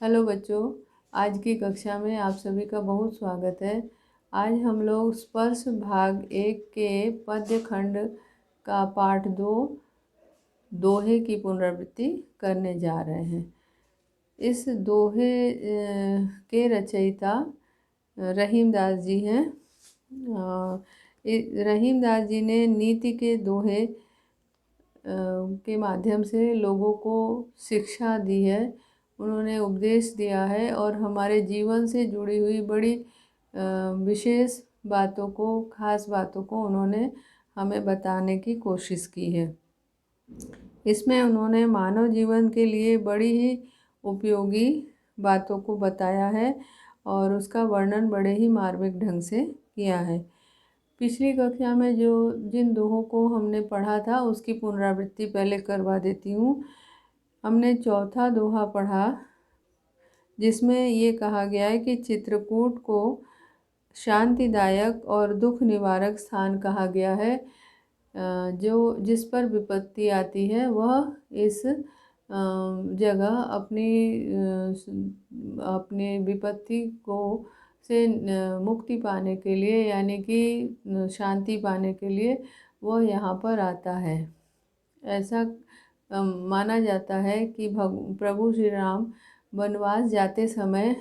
Hello बच्चों, आज की कक्षा में आप सभी का बहुत स्वागत है। आज हम लोग स्पर्श भाग 1 के पद्य खंड का पाठ 2 दोहे की पुनरावृत्ति करने जा रहे हैं। इस दोहे के रचयिता रहीमदास जी हैं। रहीमदास जी ने नीति के दोहे के माध्यम से लोगों को शिक्षा दी है, उन्होंने उपदेश दिया है और हमारे जीवन से जुड़ी हुई बड़ी विशेष बातों को, खास बातों को उन्होंने हमें बताने की कोशिश की है। इसमें उन्होंने मानव जीवन के लिए बड़ी ही उपयोगी बातों को बताया है और उसका वर्णन बड़े ही मार्मिक ढंग से किया है। पिछली कक्षा में जिन दोहों को हमने पढ़ा था उसकी पुनरावृत्ति पहले करवा देती हूँ। हमने चौथा दोहा पढ़ा जिसमें ये कहा गया है कि चित्रकूट को शांतिदायक और दुख निवारक स्थान कहा गया है। जिस पर विपत्ति आती है वह इस जगह अपनी विपत्ति को से मुक्ति पाने के लिए, यानी कि शांति पाने के लिए वह यहाँ पर आता है। ऐसा माना जाता है कि प्रभु श्री राम वनवास जाते समय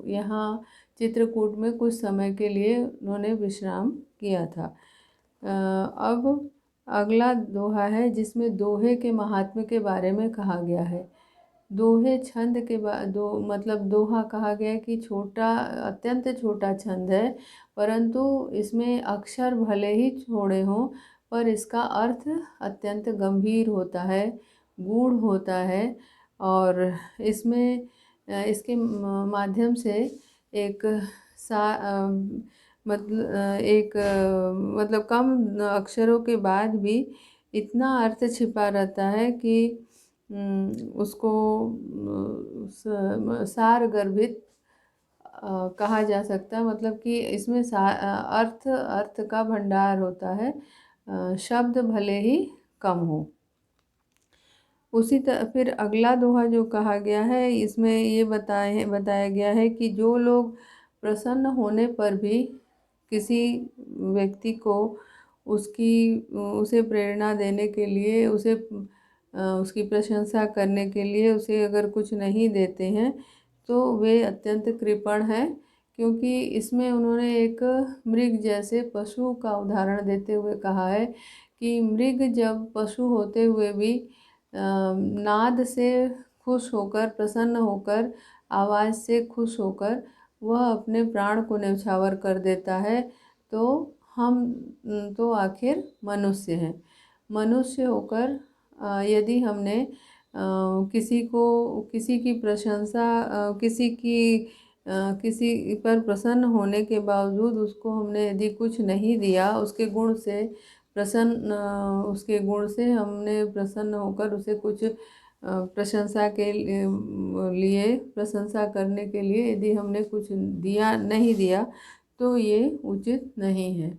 यहाँ चित्रकूट में कुछ समय के लिए उन्होंने विश्राम किया था। अब अगला दोहा है जिसमें दोहे के महात्म्य के बारे में कहा गया है। दोहे छंद के मतलब दोहा कहा गया है कि छोटा, अत्यंत छोटा छंद है, परंतु इसमें अक्षर भले ही थोड़े हों पर इसका अर्थ अत्यंत गंभीर होता है, गूढ़ होता है और इसमें इसके माध्यम से एक मतलब कम अक्षरों के बाद भी इतना अर्थ छिपा रहता है कि उसको सार गर्भित कहा जा सकता है। मतलब कि इसमें अर्थ का भंडार होता है, शब्द भले ही कम हो। उसी तरह फिर अगला दोहा जो कहा गया है इसमें ये बताया गया है कि जो लोग प्रसन्न होने पर भी किसी व्यक्ति को उसे प्रेरणा देने के लिए, उसकी प्रशंसा करने के लिए उसे अगर कुछ नहीं देते हैं तो वे अत्यंत कृपण हैं, क्योंकि इसमें उन्होंने एक मृग जैसे पशु का उदाहरण देते हुए कहा है कि मृग जब पशु होते हुए भी नाद से खुश होकर, प्रसन्न होकर, आवाज़ से खुश होकर वह अपने प्राण को न्यौछावर कर देता है, तो हम तो आखिर मनुष्य हैं। मनुष्य होकर यदि हमने किसी की प्रशंसा, किसी पर प्रसन्न होने के बावजूद उसको हमने यदि कुछ नहीं दिया, उसके गुण से हमने प्रसन्न होकर उसे कुछ प्रशंसा के लिए, प्रशंसा करने के लिए यदि हमने कुछ नहीं दिया तो ये उचित नहीं है।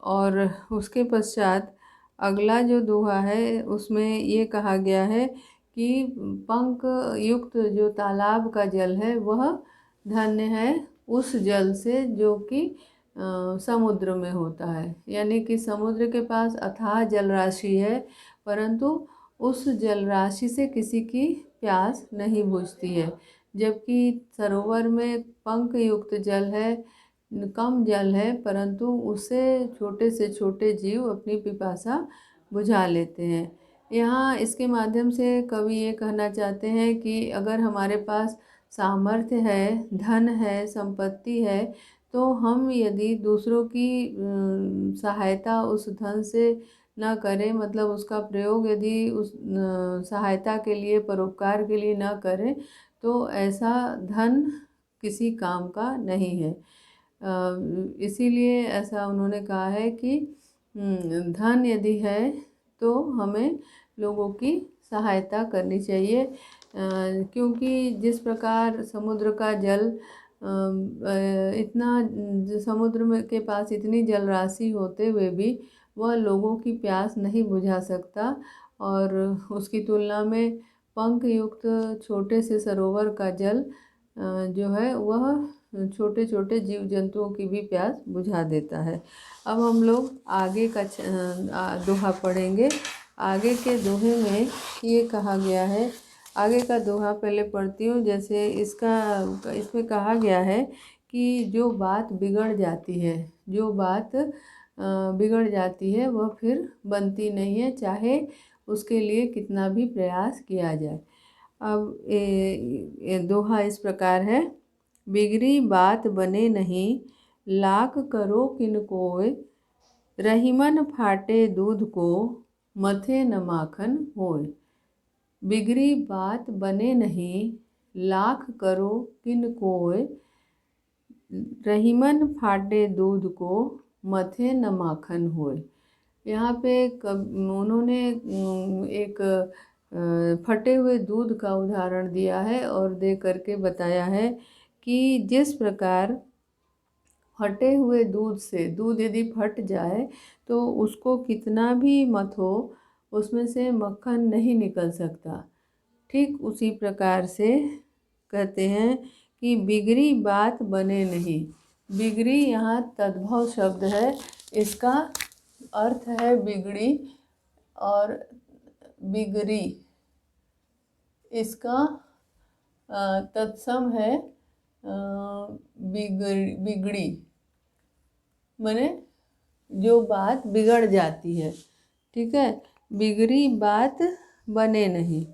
और उसके पश्चात अगला जो दोहा है उसमें ये कहा गया है कि पंख युक्त जो तालाब का जल है वह धन्य है उस जल से जो कि समुद्र में होता है। यानी कि समुद्र के पास अथाह जल राशि है, परंतु उस जल राशि से किसी की प्यास नहीं बुझती है, जबकि सरोवर में पंख युक्त जल है, कम जल है, परंतु उससे छोटे से छोटे जीव अपनी पिपासा बुझा लेते हैं। यहाँ इसके माध्यम से कवि ये कहना चाहते हैं कि अगर हमारे पास सामर्थ्य है, धन है, संपत्ति है, तो हम यदि दूसरों की सहायता उस धन से न करें, मतलब उसका प्रयोग यदि उस सहायता के लिए, परोपकार के लिए न करें, तो ऐसा धन किसी काम का नहीं है। इसीलिए ऐसा उन्होंने कहा है कि धन यदि है तो हमें लोगों की सहायता करनी चाहिए, क्योंकि जिस प्रकार समुद्र का जल समुद्र के पास इतनी जल राशि होते हुए भी वह लोगों की प्यास नहीं बुझा सकता, और उसकी तुलना में पंख युक्त छोटे से सरोवर का जल जो है वह छोटे छोटे जीव जंतुओं की भी प्यास बुझा देता है। अब हम लोग आगे का दोहा पढ़ेंगे। आगे के दोहे में ये कहा गया है, आगे का दोहा पहले पढ़ती हूँ। जैसे इसमें कहा गया है कि जो बात बिगड़ जाती है, जो बात बिगड़ जाती है वह फिर बनती नहीं है, चाहे उसके लिए कितना भी प्रयास किया जाए। अब दोहा इस प्रकार है। बिगड़ी बात बने नहीं, लाख करो किन कोय, रहीमन फाटे दूध को, मथे न माखन होय। बिगड़ी बात बने नहीं, लाख करो किन कोय, रहीमन फाटे दूध को, मथे न माखन होय। यहाँ पे उन्होंने एक फटे हुए दूध का उदाहरण दिया है और दे करके बताया है कि जिस प्रकार फटे हुए दूध से, दूध यदि फट जाए तो उसको कितना भी मथो उसमें से मक्खन नहीं निकल सकता। ठीक उसी प्रकार से कहते हैं कि बिगड़ी बात बने नहीं। बिगड़ी यहाँ तद्भव शब्द है, इसका अर्थ है बिगड़ी और बिगड़ी, इसका तत्सम है बिगड़ी, माने जो बात बिगड़ जाती है। ठीक है, बिगड़ी बात बने नहीं,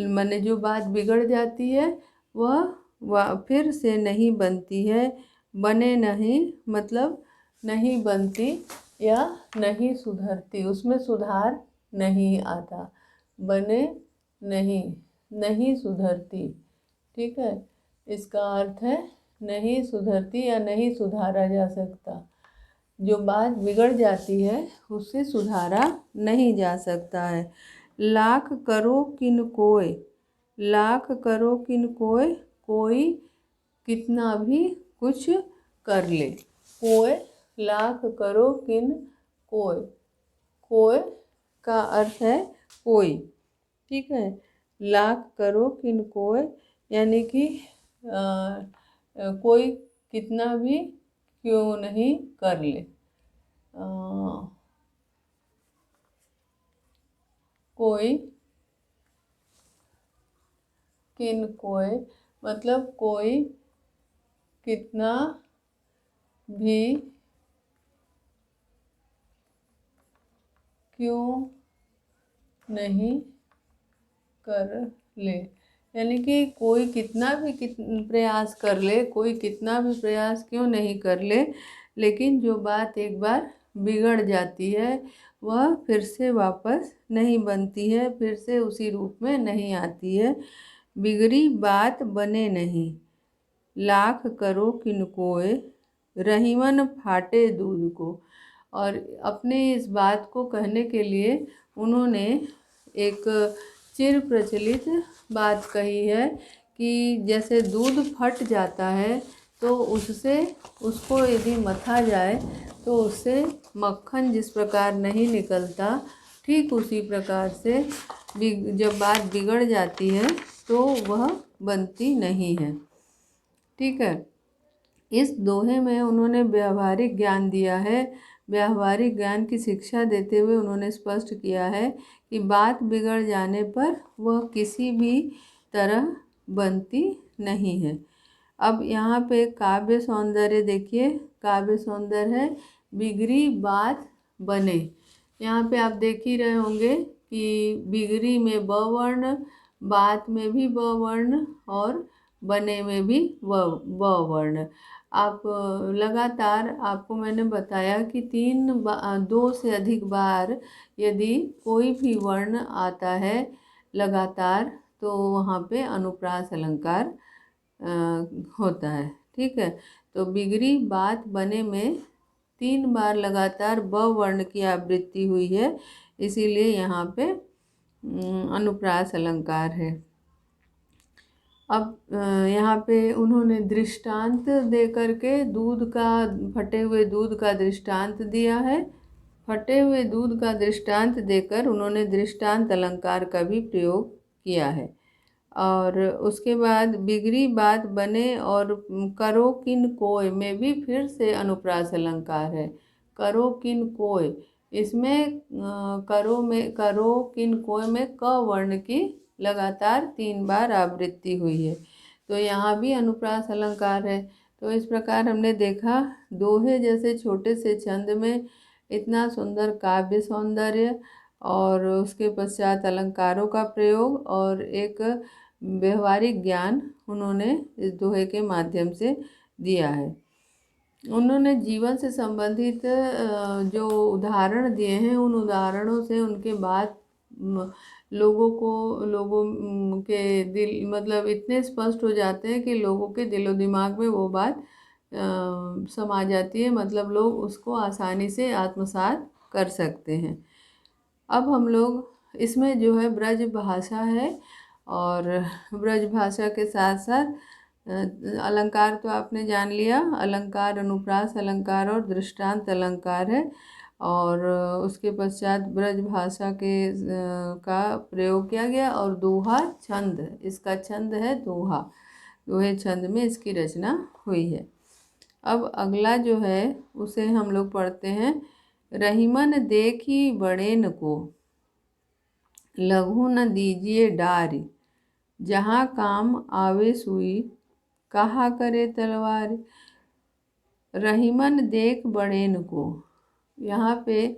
माने जो बात बिगड़ जाती है वह फिर से नहीं बनती है। बने नहीं मतलब नहीं बनती या नहीं सुधरती, उसमें सुधार नहीं आता। बने नहीं, नहीं सुधरती। ठीक है, इसका अर्थ है नहीं सुधरती या नहीं सुधारा जा सकता। जो बात बिगड़ जाती है उससे सुधारा नहीं जा सकता है। लाख करो किन कोय, लाख करो किन कोय, कोई कितना भी कुछ कर ले। कोय, लाख करो किन कोय, कोय का अर्थ है कोई। ठीक है, लाख करो किन कोय यानी कि कोई कितना भी क्यों नहीं कर ले। कोई किन कोय मतलब कोई कितना भी क्यों नहीं कर ले, यानी कि कोई कितना भी प्रयास कर ले, कोई कितना भी प्रयास क्यों नहीं कर ले, लेकिन जो बात एक बार बिगड़ जाती है वह फिर से वापस नहीं बनती है, फिर से उसी रूप में नहीं आती है। बिगड़ी बात बने नहीं, लाख करो किन कोय, रहीमन फाटे दूध को। और अपने इस बात को कहने के लिए उन्होंने एक चिर प्रचलित बात कही है कि जैसे दूध फट जाता है तो उसको यदि मथा जाए तो उससे मक्खन जिस प्रकार नहीं निकलता, ठीक उसी प्रकार से जब बात बिगड़ जाती है तो वह बनती नहीं है। ठीक है, इस दोहे में उन्होंने व्यावहारिक ज्ञान दिया है। व्यावहारिक ज्ञान की शिक्षा देते हुए उन्होंने स्पष्ट किया है कि बात बिगड़ जाने पर वह किसी भी तरह बनती नहीं है। अब यहाँ पे काव्य सौंदर्य देखिए, काव्य सौंदर्य है बिगड़ी बात बने। यहाँ पे आप देख ही रहे होंगे कि बिगड़ी में ब वर्ण, बात में भी ब वर्ण और बने में भी ब वर्ण। आप लगातार, आपको मैंने बताया कि 2 से अधिक बार यदि कोई भी वर्ण आता है लगातार तो वहाँ पे अनुप्रास अलंकार होता है। ठीक है, तो बिगड़ी बात बने में 3 बार लगातार ब वर्ण की आवृत्ति हुई है, इसीलिए यहाँ पे अनुप्रास अलंकार है। अब यहाँ पे उन्होंने दृष्टांत दे करके फटे हुए दूध का दृष्टांत दिया है। फटे हुए दूध का दृष्टांत देकर उन्होंने दृष्टांत अलंकार का भी प्रयोग किया है। और उसके बाद बिगड़ी बात बने और करो किन कोय में भी फिर से अनुप्रास अलंकार है। करो किन कोय, इसमें करो किन कोय में क वर्ण की लगातार 3 बार आवृत्ति हुई है, तो यहाँ भी अनुप्रास अलंकार है। तो इस प्रकार हमने देखा दोहे जैसे छोटे से छंद में इतना सुंदर काव्य सौंदर्य और उसके पश्चात अलंकारों का प्रयोग और एक व्यवहारिक ज्ञान उन्होंने इस दोहे के माध्यम से दिया है। उन्होंने जीवन से संबंधित जो उदाहरण दिए हैं, उन उदाहरणों से उनके बाद लोगों के दिल मतलब इतने स्पष्ट हो जाते हैं कि लोगों के दिलो दिमाग में वो बात समा जाती है, मतलब लोग उसको आसानी से आत्मसात कर सकते हैं। अब हम लोग इसमें जो है ब्रज भाषा है, और ब्रज भाषा के साथ साथ अलंकार तो आपने जान लिया, अलंकार अनुप्रास अलंकार और दृष्टांत अलंकार है। और उसके पश्चात ब्रज भाषा के का प्रयोग किया गया, और दोहा छंद, इसका छंद है दोहा, दोहे छंद में इसकी रचना हुई है। अब अगला जो है उसे हम लोग पढ़ते हैं। रहीमन देखी बड़ेन को, लघु न दीजिए डारी, जहाँ काम आवे सुई, कहा करे तलवार। रहीमन देख बड़ेन को, यहाँ पे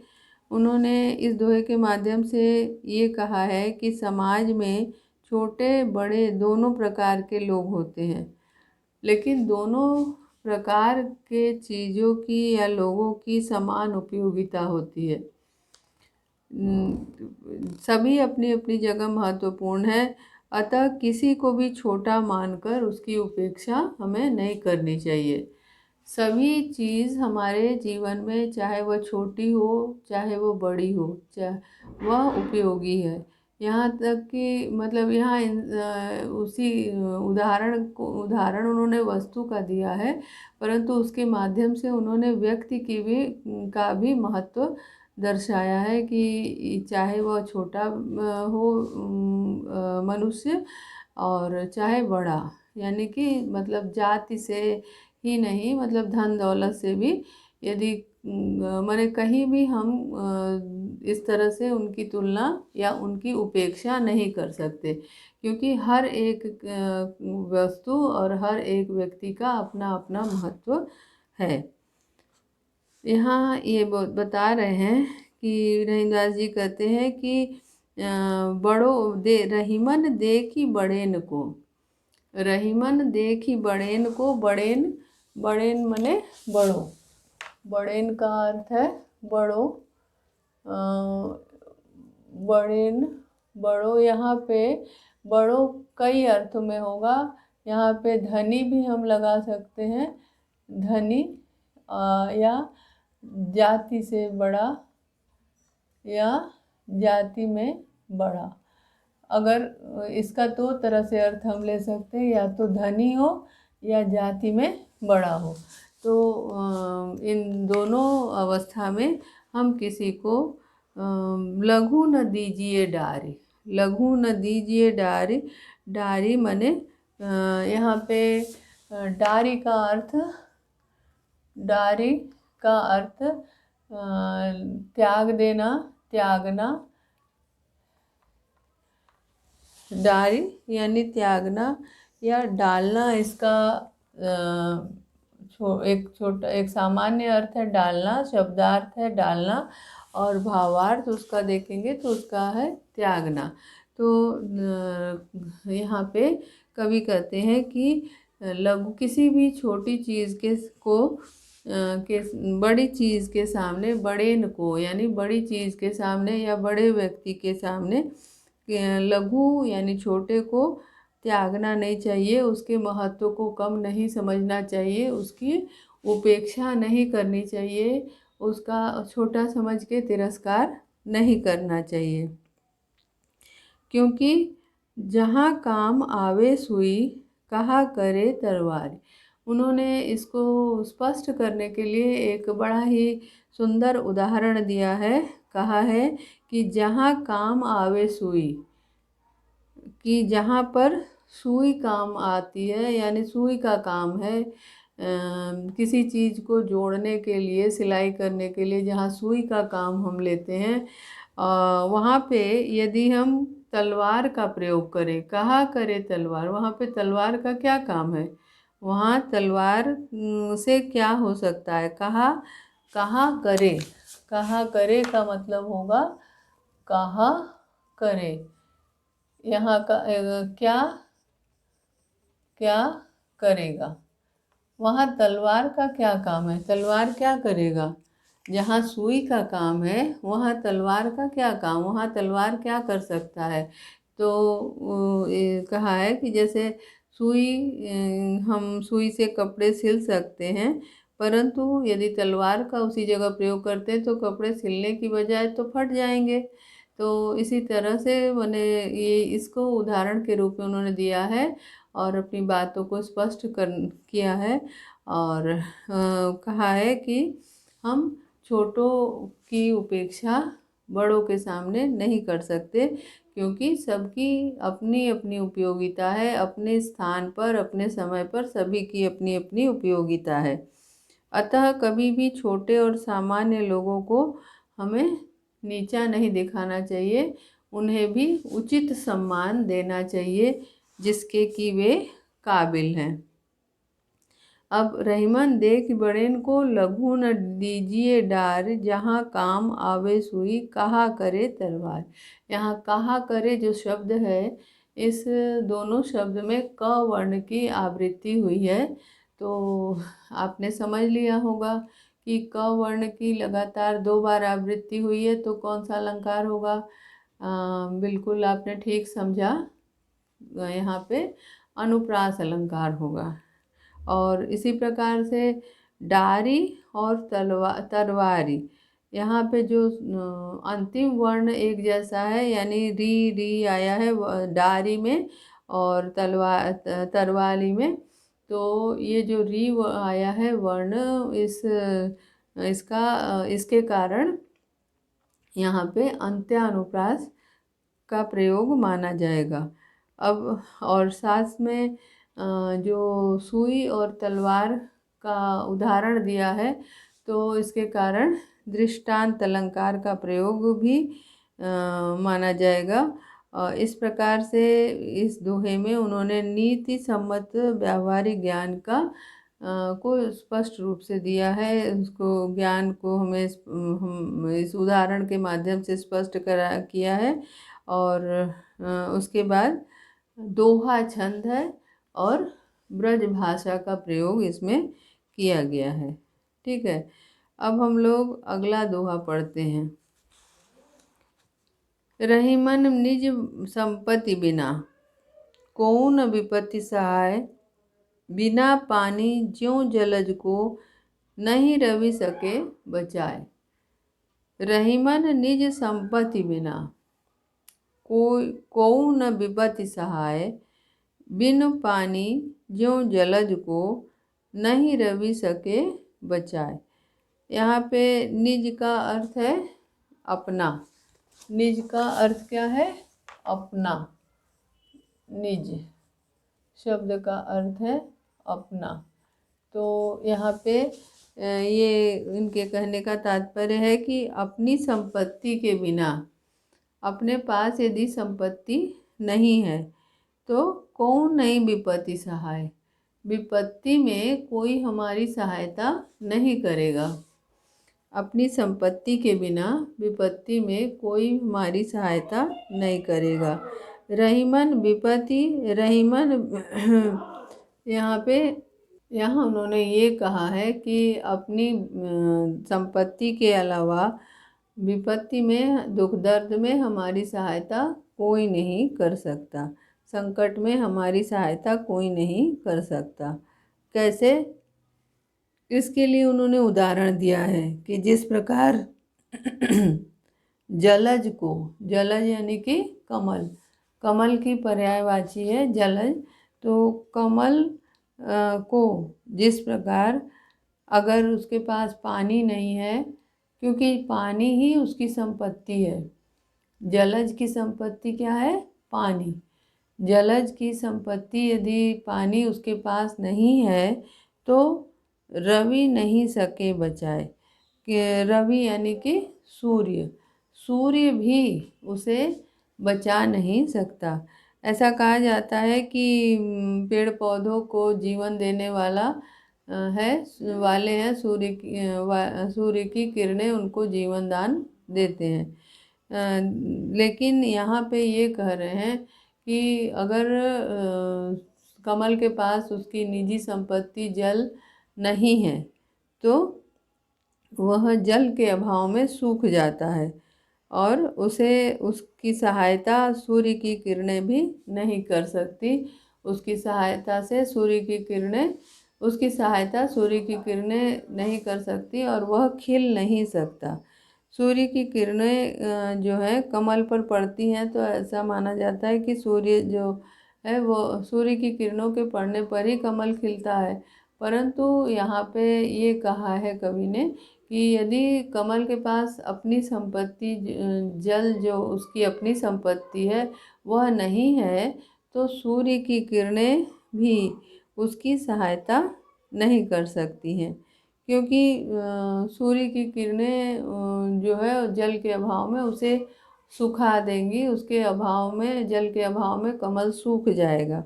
उन्होंने इस दोहे के माध्यम से ये कहा है कि समाज में छोटे बड़े दोनों प्रकार के लोग होते हैं, लेकिन दोनों प्रकार के चीज़ों की या लोगों की समान उपयोगिता होती है। सभी अपनी अपनी जगह महत्वपूर्ण है, अतः किसी को भी छोटा मानकर उसकी उपेक्षा हमें नहीं करनी चाहिए। सभी चीज़ हमारे जीवन में, चाहे वह छोटी हो चाहे वो बड़ी हो, चाहे वह उपयोगी है। यहाँ तक कि मतलब यहाँ उसी उदाहरण उन्होंने वस्तु का दिया है, परंतु उसके माध्यम से उन्होंने व्यक्ति का भी महत्व दर्शाया है कि चाहे वह छोटा हो मनुष्य और चाहे बड़ा, यानी कि मतलब जाति से ही नहीं, मतलब धन दौलत से भी यदि माने कहीं भी हम इस तरह से उनकी तुलना या उनकी उपेक्षा नहीं कर सकते, क्योंकि हर एक वस्तु और हर एक व्यक्ति का अपना अपना महत्व है। यहाँ ये बता रहे हैं कि रहीमदास जी कहते हैं कि रहीमन देखी बड़ेन को, रहीमन देखी बड़ेन को, बड़ेन मने बड़ो, बड़ेन का अर्थ है बड़ो, बड़ेन बड़ो। यहाँ पे बड़ो कई अर्थों में होगा, यहाँ पे धनी भी हम लगा सकते हैं, धनी या जाति से बड़ा या जाति में बड़ा। अगर इसका दो तरह से अर्थ हम ले सकते हैं, या तो धनी हो या जाति में बड़ा हो। तो इन दोनों अवस्था में हम किसी को लघु न दीजिए डारी, लघु न दीजिए डारी, डारी मने यहाँ पे डारी का अर्थ त्याग देना, त्यागना, डारी यानी त्यागना या डालना। इसका एक सामान्य अर्थ है डालना, शब्दार्थ है डालना, और भावार्थ उसका देखेंगे तो उसका है त्यागना। तो यहाँ पे कवि कहते हैं कि लघु किसी भी छोटी चीज़ के बड़ी चीज़ के सामने, बड़ेन को यानी बड़ी चीज़ के सामने या बड़े व्यक्ति के सामने लघु यानी छोटे को त्यागना नहीं चाहिए, उसके महत्व को कम नहीं समझना चाहिए, उसकी उपेक्षा नहीं करनी चाहिए, उसका छोटा समझ के तिरस्कार नहीं करना चाहिए। क्योंकि जहाँ काम आवे सुई, कहा करे तलवार। उन्होंने इसको स्पष्ट करने के लिए एक बड़ा ही सुंदर उदाहरण दिया है। कहा है कि जहाँ काम आवे सुई, कि जहाँ पर सुई काम आती है, यानी सुई का काम है, किसी चीज़ को जोड़ने के लिए, सिलाई करने के लिए जहाँ सुई का काम हम लेते हैं, वहाँ पे यदि हम तलवार का प्रयोग करें, कहाँ करें तलवार, वहाँ पे तलवार का क्या काम है, वहाँ तलवार से क्या हो सकता है, कहाँ कहाँ करे, कहाँ करे का मतलब होगा कहाँ करे, यहाँ का क्या क्या करेगा, वहाँ तलवार का क्या काम है, तलवार क्या करेगा, जहाँ सुई का काम है वहाँ तलवार का क्या काम, वहाँ तलवार क्या कर सकता है। तो कहा है कि जैसे सुई, हम सुई से कपड़े सिल सकते हैं, परंतु यदि तलवार का उसी जगह प्रयोग करते हैं तो कपड़े सिलने की बजाय तो फट जाएंगे। तो इसी तरह से मैंने ये इसको उदाहरण के रूप में उन्होंने दिया है और अपनी बातों को स्पष्ट कर किया है। और कहा है कि हम छोटों की उपेक्षा बड़ों के सामने नहीं कर सकते, क्योंकि सबकी अपनी अपनी उपयोगिता है, अपने स्थान पर अपने समय पर सभी की अपनी अपनी उपयोगिता है। अतः कभी भी छोटे और सामान्य लोगों को हमें नीचा नहीं दिखाना चाहिए, उन्हें भी उचित सम्मान देना चाहिए जिसके कि वे काबिल हैं। अब रहीमन देख बड़ेन को लघु न दीजिए डार, जहाँ काम आवे सुई कहा करे तलवार। यहाँ कहा करे जो शब्द है, इस दोनों शब्द में क वर्ण की आवृत्ति हुई है। तो आपने समझ लिया होगा कि क वर्ण की लगातार 2 बार आवृत्ति हुई है तो कौन सा अलंकार होगा। बिल्कुल आपने ठीक समझा, यहाँ पे अनुप्रास अलंकार होगा। और इसी प्रकार से डारी और तरवारी, यहाँ पे जो अंतिम वर्ण एक जैसा है, यानी री री आया है डारी में और तरवाली में। तो ये जो री आया है वर्ण, इसके कारण यहाँ पे अंत्यानुप्रास का प्रयोग माना जाएगा। अब और साथ में जो सुई और तलवार का उदाहरण दिया है, तो इसके कारण दृष्टांत अलंकार का प्रयोग भी माना जाएगा। इस प्रकार से इस दोहे में उन्होंने नीति सम्मत व्यावहारिक ज्ञान को स्पष्ट रूप से दिया है। उसको ज्ञान को हमें हम इस उदाहरण के माध्यम से स्पष्ट किया है। और उसके बाद दोहा छंद है और ब्रज भाषा का प्रयोग इसमें किया गया है। ठीक है, अब हम लोग अगला दोहा पढ़ते हैं। रहीमन निज संपत्ति बिना, कोऊ न विपत्ति सहाय, बिना पानी ज्यों जलज को, नहीं रवि सके बचाए। रहीमन निज संपत्ति बिना, कोऊ न विपत्ति सहाय, बिन पानी ज्यों जलज को, नहीं रवि सके बचाए। यहाँ पे निज का अर्थ है अपना। निज का अर्थ क्या है? अपना। निज शब्द का अर्थ है अपना। तो यहाँ पे ये इनके कहने का तात्पर्य है कि अपनी संपत्ति के बिना, अपने पास यदि संपत्ति नहीं है तो कौन नहीं विपत्ति सहाय, विपत्ति में कोई हमारी सहायता नहीं करेगा। अपनी संपत्ति के बिना विपत्ति में कोई हमारी सहायता नहीं करेगा। रहीमन विपत्ति, रहीमन यहाँ उन्होंने ये कहा है कि अपनी संपत्ति के अलावा विपत्ति में, दुख दर्द में हमारी सहायता कोई नहीं कर सकता, संकट में हमारी सहायता कोई नहीं कर सकता। कैसे? इसके लिए उन्होंने उदाहरण दिया है कि जिस प्रकार जलज को, जलज यानी कि कमल, कमल की पर्यायवाची है जलज, तो कमल को जिस प्रकार अगर उसके पास पानी नहीं है, क्योंकि पानी ही उसकी संपत्ति है, जलज की संपत्ति क्या है? पानी। जलज की संपत्ति यदि पानी उसके पास नहीं है तो रवि नहीं सके बचाए। कि रवि यानी कि सूर्य, सूर्य भी उसे बचा नहीं सकता। ऐसा कहा जाता है कि पेड़ पौधों को जीवन देने वाला वाले हैं सूर्य की, सूर्य की किरणें उनको जीवन दान देते हैं। लेकिन यहाँ पे ये कह रहे हैं कि अगर कमल के पास उसकी निजी संपत्ति जल नहीं है तो वह जल के अभाव में सूख जाता है और उसे उसकी सहायता सूर्य की किरणें भी नहीं कर सकती। उसकी सहायता सूर्य की किरणें नहीं कर सकती और वह खिल नहीं सकता। सूर्य की किरणें जो है कमल पर पड़ती हैं तो ऐसा माना जाता है कि सूर्य जो है वो सूर्य की किरणों के पड़ने पर ही कमल खिलता है। परंतु यहाँ पे ये कहा है कवि ने कि यदि कमल के पास अपनी संपत्ति जल जो उसकी अपनी संपत्ति है वह नहीं है तो सूर्य की किरणें भी उसकी सहायता नहीं कर सकती हैं, क्योंकि सूर्य की किरणें जो है जल के अभाव में उसे सुखा देंगी। उसके अभाव में, जल के अभाव में कमल सूख जाएगा।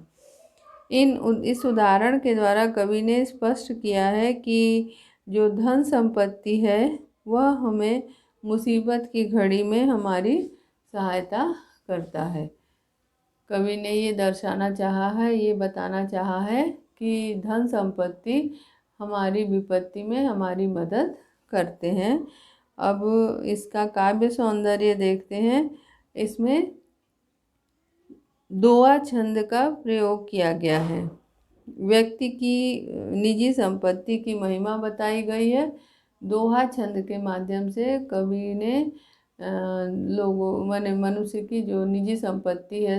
इस उदाहरण के द्वारा कवि ने स्पष्ट किया है कि जो धन संपत्ति है वह हमें मुसीबत की घड़ी में हमारी सहायता करता है। कवि ने ये दर्शाना चाहा है, ये बताना चाहा है कि धन संपत्ति हमारी विपत्ति में हमारी मदद करते हैं। अब इसका काव्य सौंदर्य देखते हैं। इसमें दोहा छंद का प्रयोग किया गया है। व्यक्ति की निजी संपत्ति की महिमा बताई गई है। दोहा छंद के माध्यम से कवि ने लोगों माने मनुष्य की जो निजी संपत्ति है,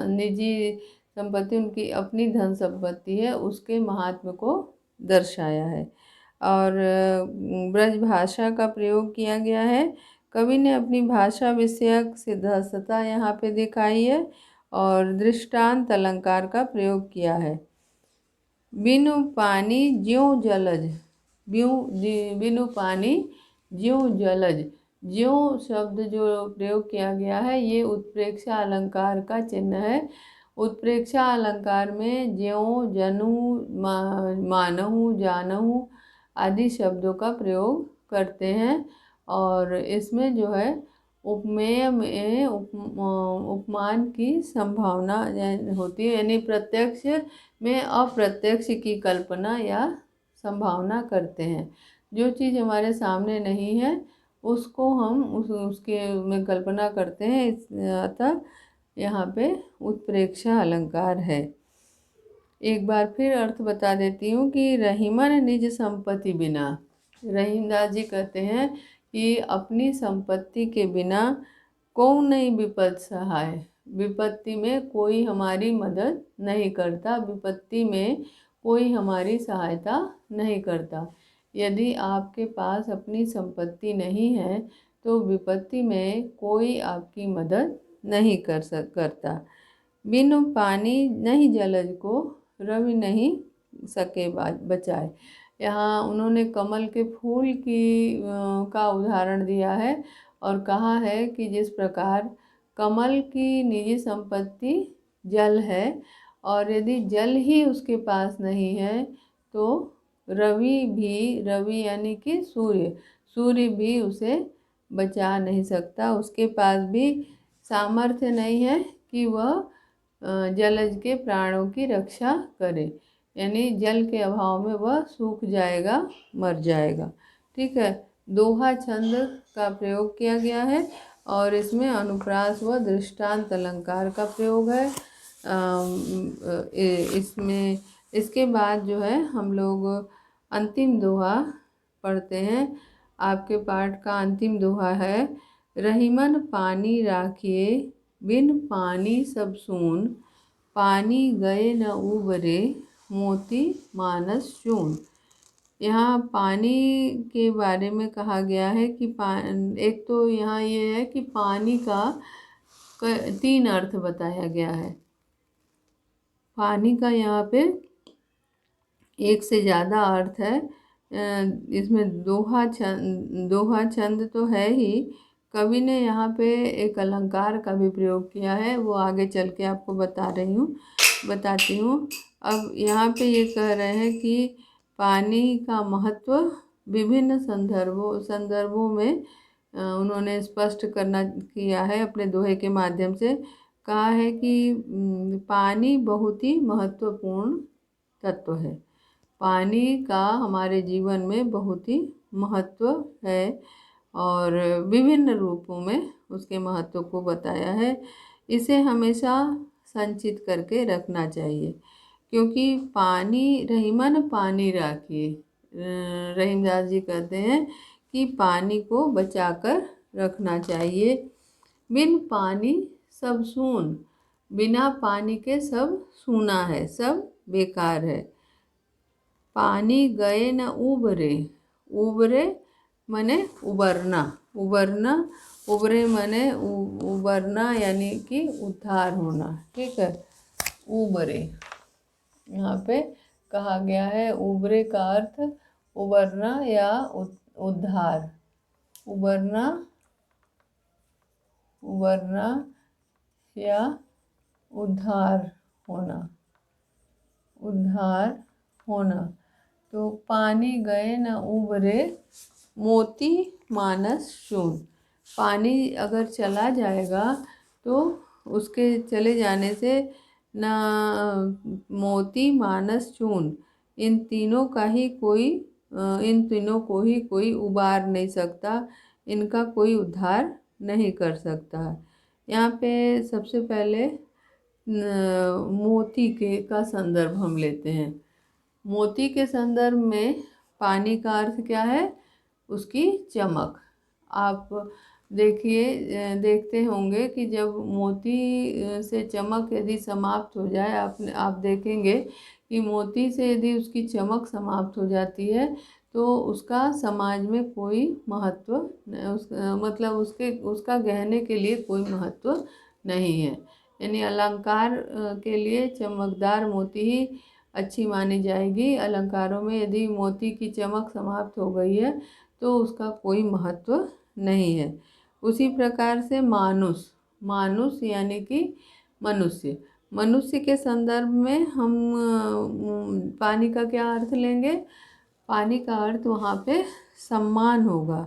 निजी संपत्ति उनकी अपनी धन संपत्ति है, उसके महात्म्य को दर्शाया है। और ब्रज भाषा का प्रयोग किया गया है। कवि ने अपनी भाषा विषयक सिद्धता यहाँ पे दिखाई है और दृष्टांत अलंकार का प्रयोग किया है। बिनु पानी ज्यों जलज, बिनु पानी ज्यों जलज, ज्यों शब्द जो प्रयोग किया गया है ये उत्प्रेक्षा अलंकार का चिन्ह है। उत्प्रेक्षा अलंकार में ज्यों, जनु, मानहु, जानहु आदि शब्दों का प्रयोग करते हैं और इसमें जो है उपमेय में उपमान की संभावना होती है, यानी प्रत्यक्ष में अप्रत्यक्ष की कल्पना या संभावना करते हैं। जो चीज़ हमारे सामने नहीं है उसको हम उसके में कल्पना करते हैं। अतः यहाँ पे उत्प्रेक्षा अलंकार है। एक बार फिर अर्थ बता देती हूँ कि रहीमन निज संपत्ति बिना, रहीमदास जी कहते हैं कि अपनी संपत्ति के बिना कौन नहीं विपद सहाय, विपत्ति में कोई हमारी मदद नहीं करता, विपत्ति में कोई हमारी सहायता नहीं करता। यदि आपके पास अपनी संपत्ति नहीं है तो विपत्ति में कोई आपकी मदद नहीं करता। बिनु पानी नहीं जलज को रवि नहीं सके बचाए। यहाँ उन्होंने कमल के फूल का उदाहरण दिया है और कहा है कि जिस प्रकार कमल की निजी संपत्ति जल है और यदि जल ही उसके पास नहीं है तो रवि यानी कि सूर्य भी उसे बचा नहीं सकता। उसके पास भी सामर्थ्य नहीं है कि वह जलज के प्राणों की रक्षा करे, यानी जल के अभाव में वह सूख जाएगा, मर जाएगा। ठीक है, दोहा छंद का प्रयोग किया गया है और इसमें अनुप्रास व दृष्टांत अलंकार का प्रयोग है। इसमें इसके बाद जो है हम लोग अंतिम दोहा पढ़ते हैं। आपके पाठ का अंतिम दोहा है। रहीमन पानी राखिए बिन पानी सब सून, पानी गए न उबरे मोती मानस चून। यहाँ पानी के बारे में कहा गया है कि एक तो यहाँ ये है कि पानी का 3 अर्थ बताया गया है। पानी का यहाँ पे एक से ज़्यादा अर्थ है। इसमें दोहा छंद तो है ही। कवि ने यहाँ पे एक अलंकार का भी प्रयोग किया है, वो आगे चल के आपको बताती हूँ। अब यहाँ पे ये कह रहे हैं कि पानी का महत्व विभिन्न संदर्भों में उन्होंने स्पष्ट किया है अपने दोहे के माध्यम से। कहा है कि पानी बहुत ही महत्वपूर्ण तत्व है। पानी का हमारे जीवन में बहुत ही महत्व है और विभिन्न रूपों में उसके महत्व को बताया है। इसे हमेशा संचित करके रखना चाहिए, क्योंकि पानी रहीमन पानी राखिए। रहीमदास जी कहते हैं कि पानी को बचाकर रखना चाहिए। बिन पानी सब सून, बिना पानी के सब सूना है, सब बेकार है। पानी गए न उबरे, उबरे मने उबरना, उबरे मने उबरना यानी कि उद्धार होना। ठीक है, उबरे यहाँ पे कहा गया है। उबरे का अर्थ उबरना या उद्धार, उबरना या उद्धार होना। तो पानी गए न उबरे, मोती मानस चून। पानी अगर चला जाएगा तो उसके चले जाने से ना मोती मानस चून, इन तीनों को ही कोई उबार नहीं सकता, इनका कोई उद्धार नहीं कर सकता। यहाँ पे सबसे पहले मोती का संदर्भ हम लेते हैं। मोती के संदर्भ में पानी का अर्थ क्या है? उसकी चमक। आप देखते होंगे कि जब मोती से चमक यदि समाप्त हो जाए, आप देखेंगे कि मोती से यदि उसकी चमक समाप्त हो जाती है तो उसका समाज में कोई महत्व मतलब उसका गहने के लिए कोई महत्व नहीं है। यानी अलंकार के लिए चमकदार मोती ही अच्छी मानी जाएगी। अलंकारों में यदि मोती की चमक समाप्त हो गई है तो उसका कोई महत्व नहीं है। उसी प्रकार से मानुष यानी कि मनुष्य के संदर्भ में हम पानी का क्या अर्थ लेंगे? पानी का अर्थ वहाँ पे सम्मान होगा।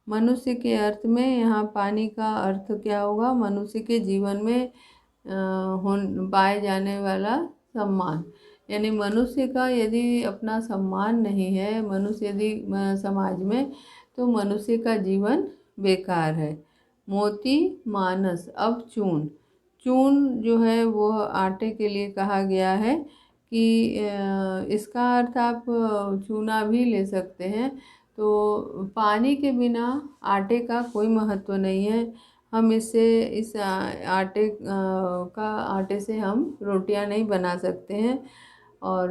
मनुष्य के अर्थ में यहाँ पानी का अर्थ क्या होगा? मनुष्य के जीवन में पाए जाने वाला सम्मान। यानी मनुष्य का यदि अपना सम्मान नहीं है, मनुष्य यदि समाज में, तो मनुष्य का जीवन बेकार है। मोती मानस। अब चून जो है वो आटे के लिए कहा गया है कि इसका अर्थ आप चूना भी ले सकते हैं। तो पानी के बिना आटे का कोई महत्व नहीं है। हम इस आटे से हम रोटियां नहीं बना सकते हैं। और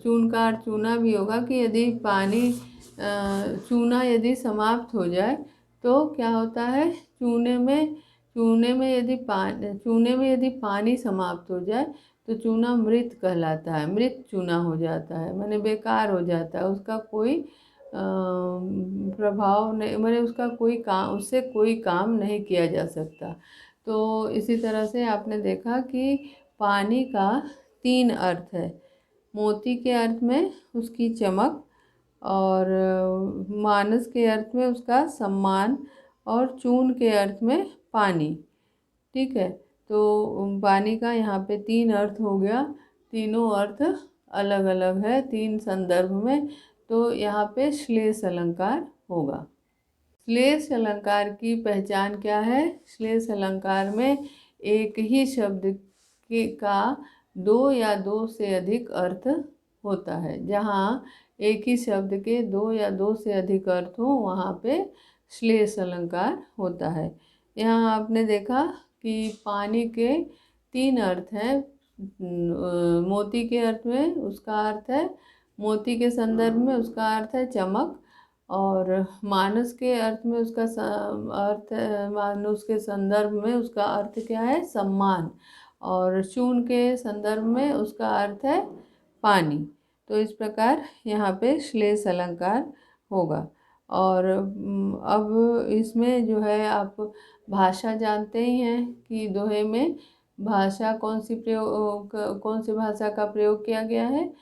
चून का अर्थ चूना भी होगा कि यदि चूना यदि समाप्त हो जाए तो क्या होता है? चूने में यदि पानी समाप्त हो जाए तो चूना मृत कहलाता है, मृत चूना हो जाता है, माने बेकार हो जाता है। उसका कोई प्रभाव नहीं, माने उससे कोई काम नहीं किया जा सकता। तो इसी तरह से आपने देखा कि पानी का 3 अर्थ है। मोती के अर्थ में उसकी चमक, और मानस के अर्थ में उसका सम्मान, और चून के अर्थ में पानी। ठीक है, तो पानी का यहाँ पे 3 अर्थ हो गया। तीनों अर्थ अलग अलग है 3 संदर्भ में। तो यहाँ पे श्लेष अलंकार होगा। श्लेष अलंकार की पहचान क्या है? श्लेष अलंकार में एक ही शब्द का 2 या 2 से अधिक अर्थ होता है। जहाँ एक ही शब्द के 2 या 2 से अधिक अर्थ हो वहाँ पे श्लेष अलंकार होता है। यहाँ आपने देखा कि पानी के 3 अर्थ हैं। मोती के अर्थ में उसका अर्थ है, मोती के संदर्भ में उसका अर्थ है चमक, और मानस के अर्थ में मानस के संदर्भ में उसका अर्थ क्या है? सम्मान, और चून के संदर्भ में उसका अर्थ है पानी। तो इस प्रकार यहाँ पे श्लेष अलंकार होगा। और अब इसमें जो है आप भाषा जानते ही हैं कि दोहे में भाषा कौन सी भाषा का प्रयोग किया गया है।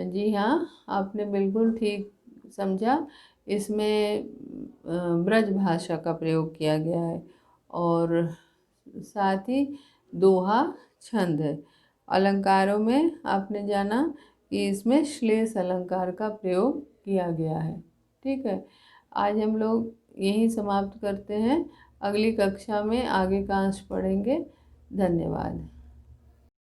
जी हाँ, आपने बिल्कुल ठीक समझा। इसमें ब्रज भाषा का प्रयोग किया गया है और साथ ही दोहा छंद है। अलंकारों में आपने जाना कि इसमें श्लेष अलंकार का प्रयोग किया गया है। ठीक है, आज हम लोग यहीं समाप्त करते हैं। अगली कक्षा में आगे का अंश पढ़ेंगे। धन्यवाद।